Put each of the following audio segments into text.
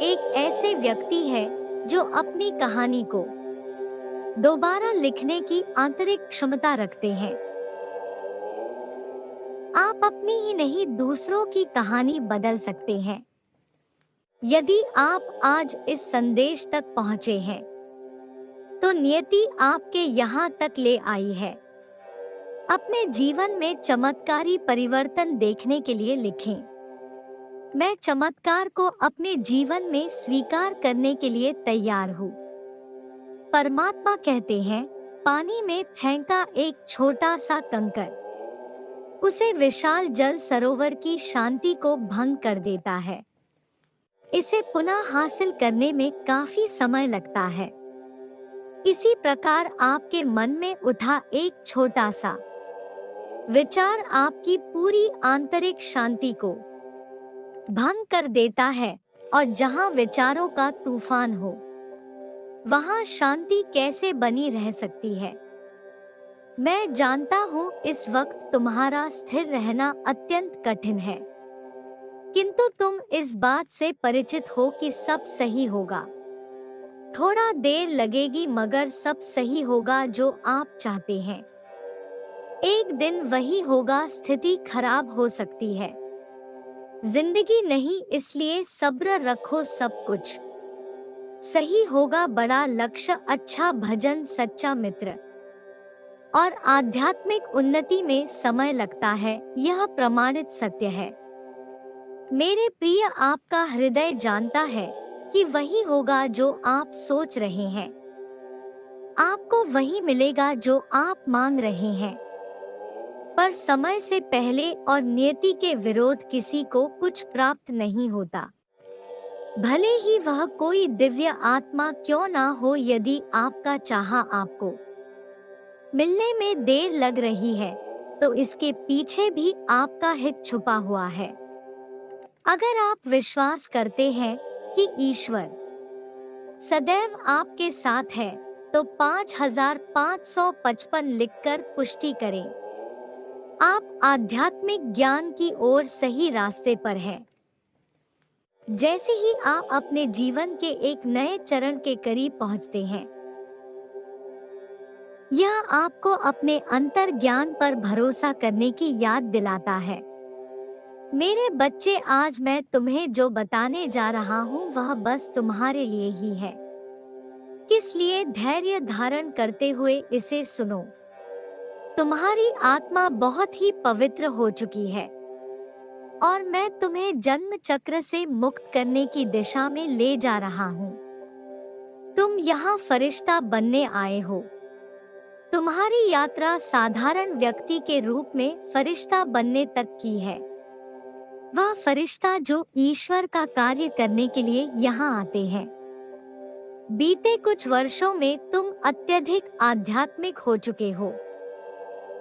एक ऐसे व्यक्ति है जो अपनी कहानी को दोबारा लिखने की आंतरिक क्षमता रखते हैं। आप अपनी ही नहीं दूसरों की कहानी बदल सकते हैं। यदि आप आज इस संदेश तक पहुंचे हैं तो नियति आपके यहाँ तक ले आई है। अपने जीवन में चमत्कारी परिवर्तन देखने के लिए लिखें। मैं चमत्कार को अपने जीवन में स्वीकार करने के लिए तैयार हूँ। परमात्मा कहते हैं, पानी में फेंका एक छोटा सा कंकर उसे विशाल जल सरोवर की शांति को भंग कर देता है। इसे पुनः हासिल करने में काफी समय लगता है। इसी प्रकार आपके मन में उठा एक छोटा सा विचार आपकी पूरी आंतरिक शांति को भंग कर देता है, और जहां विचारों का तूफान हो वहां शांति कैसे बनी रह सकती है। मैं जानता हूं इस वक्त तुम्हारा स्थिर रहना अत्यंत कठिन है, किंतु तुम इस बात से परिचित हो कि सब सही होगा। थोड़ा देर लगेगी मगर सब सही होगा जो आप चाहते हैं। एक दिन वही होगा। स्थिति खराब हो सकती है, जिंदगी नहीं, इसलिए सब्र रखो। सब कुछ सही होगा। बड़ा लक्ष्य, अच्छा भजन, सच्चा मित्र और आध्यात्मिक उन्नति में समय लगता है, यह प्रमाणित सत्य है। मेरे प्रिय, आपका हृदय जानता है कि वही होगा जो आप सोच रहे हैं। आपको वही मिलेगा जो आप मांग रहे हैं, पर समय से पहले और नियति के विरोध किसी को कुछ प्राप्त नहीं होता, भले ही वह कोई दिव्य आत्मा क्यों ना हो। यदि आपका चाहा आपको मिलने में देर लग रही है तो इसके पीछे भी आपका हित छुपा हुआ है। अगर आप विश्वास करते हैं कि ईश्वर सदैव आपके साथ है तो 5555 लिखकर पुष्टि करें। आप आध्यात्मिक ज्ञान की ओर सही रास्ते पर हैं। जैसे ही आप अपने जीवन के एक नए चरण के करीब पहुंचते हैं, यह आपको अपने अंतर ज्ञान पर भरोसा करने की याद दिलाता है। मेरे बच्चे, आज मैं तुम्हें जो बताने जा रहा हूँ वह बस तुम्हारे लिए ही है। किस लिए धैर्य धारण करते हुए इसे सुनो। तुम्हारी आत्मा बहुत ही पवित्र हो चुकी है और मैं तुम्हें जन्म चक्र से मुक्त करने की दिशा में ले जा रहा हूँ। तुम यहाँ फरिश्ता बनने आए हो। तुम्हारी यात्रा साधारण व्यक्ति के रूप में फरिश्ता बनने तक की है। वह फरिश्ता जो ईश्वर का कार्य करने के लिए यहाँ आते हैं। बीते कुछ वर्षों में तुम अत्यधिक आध्यात्मिक हो चुके हो।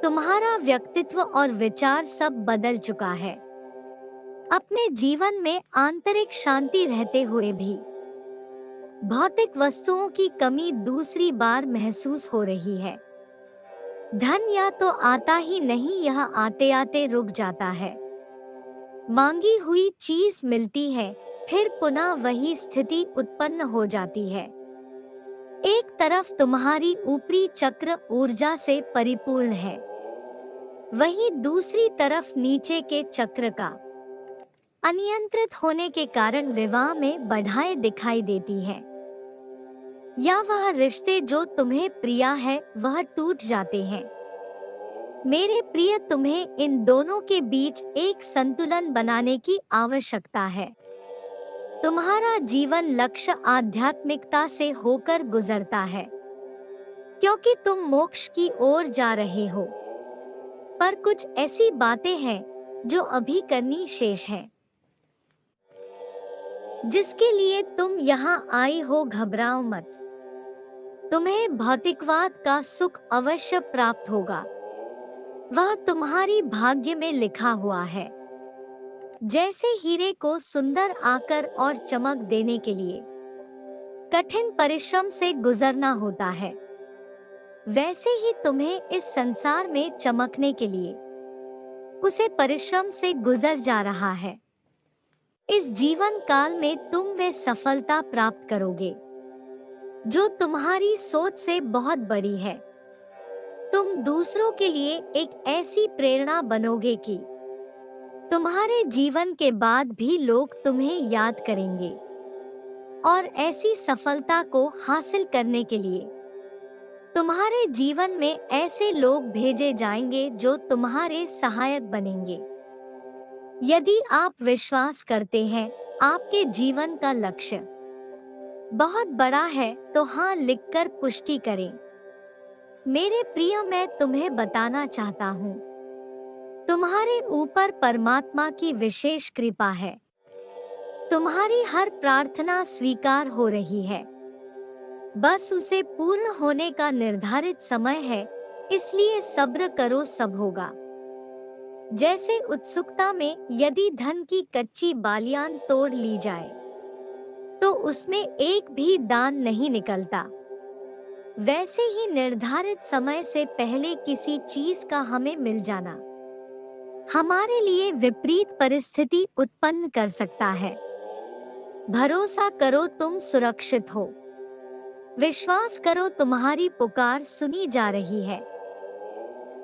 तुम्हारा व्यक्तित्व और विचार सब बदल चुका है। अपने जीवन में आंतरिक शांति रहते हुए भी भौतिक वस्तुओं की कमी दूसरी बार महसूस हो रही है। धन या तो आता ही नहीं, यह आते आते रुक जाता है। मांगी हुई चीज मिलती है, फिर पुनः वही स्थिति उत्पन्न हो जाती है। एक तरफ तुम्हारी ऊपरी चक्र ऊर्जा से परिपूर्ण है, वहीं दूसरी तरफ नीचे के चक्र का अनियंत्रित होने के कारण विवाह में बाधाएं दिखाई देती हैं, या वह रिश्ते जो तुम्हें प्रिय है वह टूट जाते हैं। मेरे प्रिय, तुम्हें इन दोनों के बीच एक संतुलन बनाने की आवश्यकता है। तुम्हारा जीवन लक्ष्य आध्यात्मिकता से होकर गुजरता है, क्योंकि तुम मोक्ष की ओर जा रहे हो। पर कुछ ऐसी बातें हैं जो अभी करनी शेष है, जिसके लिए तुम यहाँ आई हो। घबराओ मत। तुम्हें भौतिकवाद का सुख अवश्य प्राप्त होगा। वह तुम्हारी भाग्य में लिखा हुआ है। जैसे हीरे को सुंदर आकर और चमक देने के लिए कठिन परिश्रम से गुजरना होता है, वैसे ही तुम्हें इस संसार में चमकने के लिए उसे परिश्रम से गुजर जा रहा है। इस जीवन काल में तुम व में सफलता प्राप्त करोगे, जो तुम्हारी सोच से बहुत बड़ी है। तुम दूसरों के लिए एक ऐसी प्रेरणा बनोगे कि तुम्हारे जीवन के बाद भी लोग तुम्हें याद करेंगे, और ऐसी सफलता को हासिल करने के लिए तुम्हारे जीवन में ऐसे लोग भेजे जाएंगे जो तुम्हारे सहायक बनेंगे। यदि आप विश्वास करते हैं आपके जीवन का लक्ष्य बहुत बड़ा है तो हाँ लिखकर पुष्टि करें। मेरे प्रिय, मैं तुम्हें बताना चाहता हूँ, तुम्हारे ऊपर परमात्मा की विशेष कृपा है। तुम्हारी हर प्रार्थना स्वीकार हो रही है, बस उसे पूर्ण होने का निर्धारित समय है, इसलिए सब्र करो, सब होगा। जैसे उत्सुकता में यदि धन की कच्ची बालियां तोड़ ली जाए तो उसमें एक भी दान नहीं निकलता, वैसे ही निर्धारित समय से पहले किसी चीज का हमें मिल जाना हमारे लिए विपरीत परिस्थिति उत्पन्न कर सकता है। भरोसा करो, तुम सुरक्षित हो। विश्वास करो, तुम्हारी पुकार सुनी जा रही है।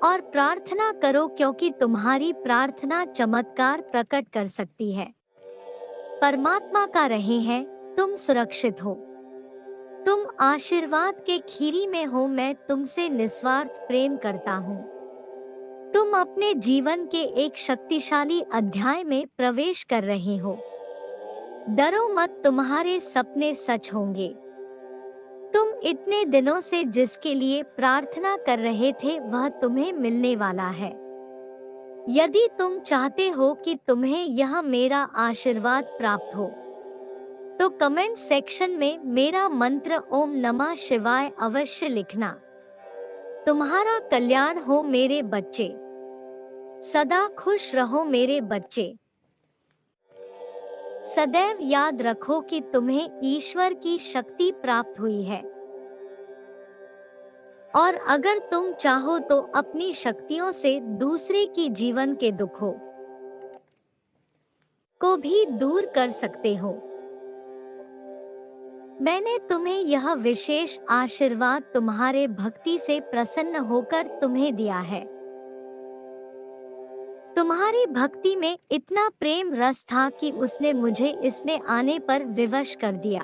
और प्रार्थना करो, क्योंकि तुम्हारी प्रार्थना चमत्कार प्रकट कर सकती है। परमात्मा का रहे हैं, तुम सुरक्षित हो। तुम आशीर्वाद के खीरी में हो। मैं तुमसे निस्वार्थ प्रेम करता हूँ। तुम अपने जीवन के एक शक्तिशाली अध्याय में प्रवेश कर रहे हो। डरो मत, तुम्हारे सपने सच होंगे। तुम इतने दिनों से जिसके लिए प्रार्थना कर रहे थे वह तुम्हें मिलने वाला है। यदि तुम चाहते हो कि तुम्हें यह मेरा आशीर्वाद प्राप्त हो तो कमेंट सेक्शन में मेरा मंत्र ओम नमः शिवाय अवश्य लिखना। तुम्हारा कल्याण हो मेरे बच्चे, सदा खुश रहो मेरे बच्चे। सदैव याद रखो कि तुम्हें ईश्वर की शक्ति प्राप्त हुई है, और अगर तुम चाहो तो अपनी शक्तियों से दूसरे की जीवन के दुखों को भी दूर कर सकते हो। मैंने तुम्हें यह विशेष आशीर्वाद तुम्हारे भक्ति से प्रसन्न होकर तुम्हें दिया है। तुम्हारी भक्ति में इतना प्रेम रस था कि उसने मुझे इसमें आने पर विवश कर दिया,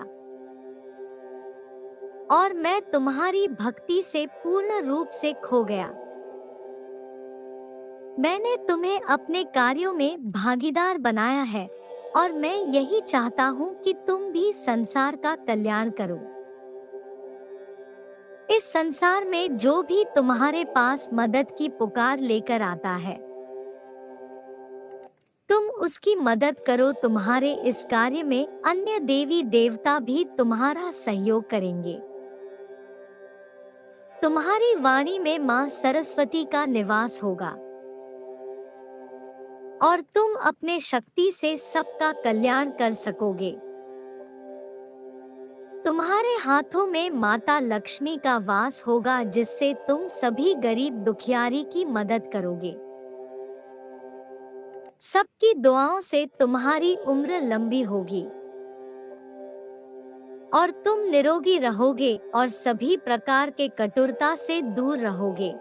और मैं तुम्हारी भक्ति से पूर्ण रूप से खो गया। मैंने तुम्हें अपने कार्यों में भागीदार बनाया है, और मैं यही चाहता हूँ कि तुम भी संसार का कल्याण करो। इस संसार में जो भी तुम्हारे पास मदद की पुकार लेकर आता है, तुम उसकी मदद करो। तुम्हारे इस कार्य में अन्य देवी देवता भी तुम्हारा सहयोग करेंगे। तुम्हारी वाणी में मां सरस्वती का निवास होगा, और तुम अपने शक्ति से सबका कल्याण कर सकोगे। तुम्हारे हाथों में माता लक्ष्मी का वास होगा, जिससे तुम सभी गरीब दुखियारी की मदद करोगे। सबकी दुआओं से तुम्हारी उम्र लंबी होगी, और तुम निरोगी रहोगे और सभी प्रकार के कटुरता से दूर रहोगे।